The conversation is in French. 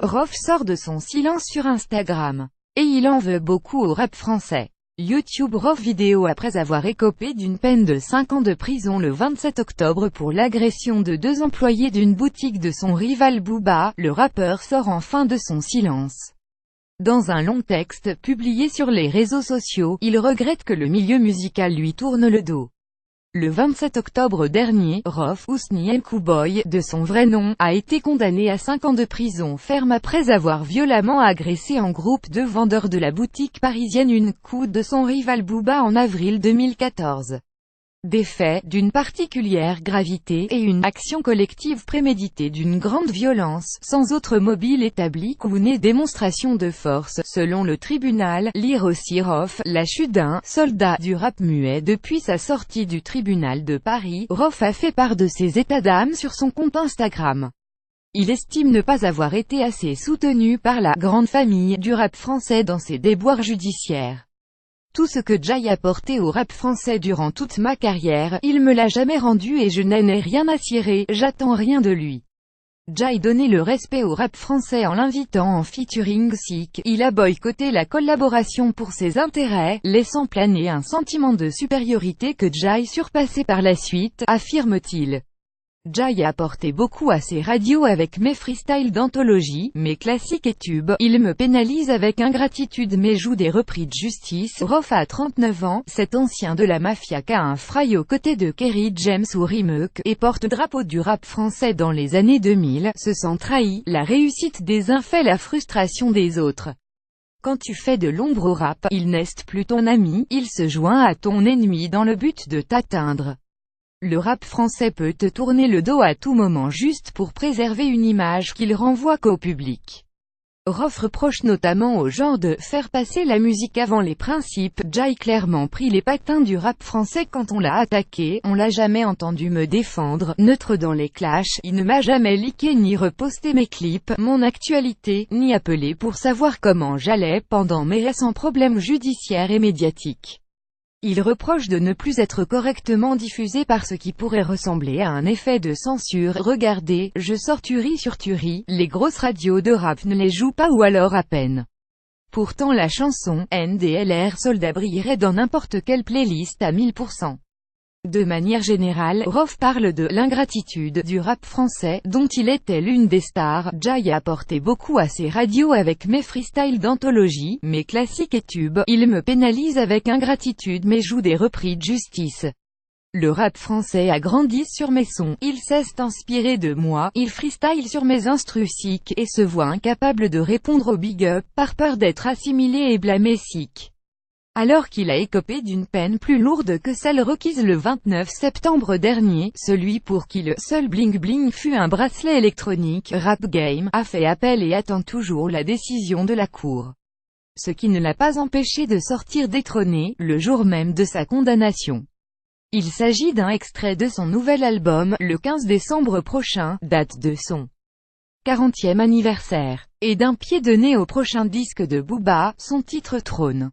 Rof sort de son silence sur Instagram. Et il en veut beaucoup au rap français. YouTube. Rof vidéo après avoir écopé d'une peine de 5 ans de prison le 27 octobre pour l'agression de 2 employés d'une boutique de son rival Booba, le rappeur sort enfin de son silence. Dans un long texte publié sur les réseaux sociaux, il regrette que le milieu musical lui tourne le dos. Le 27 octobre dernier, Rof Ousni Mkouboy, de son vrai nom, a été condamné à 5 ans de prison ferme après avoir violemment agressé en groupe 2 vendeurs de la boutique parisienne Une Coup de son rival Booba en avril 2014. Des faits d'une particulière gravité et une action collective préméditée d'une grande violence, sans autre mobile établi ou née démonstration de force, selon le tribunal. Lire aussi Rof, la chute d'un soldat du rap muet. Depuis sa sortie du tribunal de Paris, Rof a fait part de ses états d'âme sur son compte Instagram. Il estime ne pas avoir été assez soutenu par la grande famille du rap français dans ses déboires judiciaires. Tout ce que Jay a apporté au rap français durant toute ma carrière, il me l'a jamais rendu et je n'en ai rien à cirer, j'attends rien de lui. Jay donnait le respect au rap français en l'invitant en featuring Sick, il a boycotté la collaboration pour ses intérêts, laissant planer un sentiment de supériorité que Jay surpassait par la suite, affirme-t-il. Jay a apporté beaucoup à ses radios avec mes freestyles d'anthologie, mes classiques et tubes, il me pénalise avec ingratitude mais joue des repris de justice. Rof a 39 ans, cet ancien de la mafia a un fry aux côtés de Kerry James ou Rimeuk, et porte-drapeau du rap français dans les années 2000, se sent trahi, la réussite des uns fait la frustration des autres. Quand tu fais de l'ombre au rap, il n'est plus ton ami, il se joint à ton ennemi dans le but de t'atteindre. Le rap français peut te tourner le dos à tout moment juste pour préserver une image qu'il renvoie qu'au public. Rof reproche notamment au genre de « faire passer la musique avant les principes ». Jay clairement pris les patins du rap français quand on l'a attaqué, on l'a jamais entendu me défendre, neutre dans les clashs, il ne m'a jamais liké ni reposté mes clips, mon actualité, ni appelé pour savoir comment j'allais pendant mes récents problèmes judiciaires et médiatiques. Il reproche de ne plus être correctement diffusé par ce qui pourrait ressembler à un effet de censure. Regardez, je sors tuerie sur tuerie, les grosses radios de rap ne les jouent pas ou alors à peine. Pourtant la chanson « NDLR Soldat » brillerait dans n'importe quelle playlist à 1000%. De manière générale, Rof parle de l'ingratitude du rap français, dont il était l'une des stars. Jay a apporté beaucoup à ses radios avec mes freestyles d'anthologie, mes classiques et tubes, il me pénalise avec ingratitude mais joue des repris de justice. Le rap français a grandi sur mes sons, il s'est inspiré de moi, il freestyle sur mes instrus sick, et se voit incapable de répondre au big up, par peur d'être assimilé et blâmé sick. Alors qu'il a écopé d'une peine plus lourde que celle requise le 29 septembre dernier, celui pour qui le seul bling-bling fut un bracelet électronique, Rap Game a fait appel et attend toujours la décision de la cour. Ce qui ne l'a pas empêché de sortir détrôné, le jour même de sa condamnation. Il s'agit d'un extrait de son nouvel album, le 15 décembre prochain, date de son 40e anniversaire, et d'un pied de nez au prochain disque de Booba, son titre trône.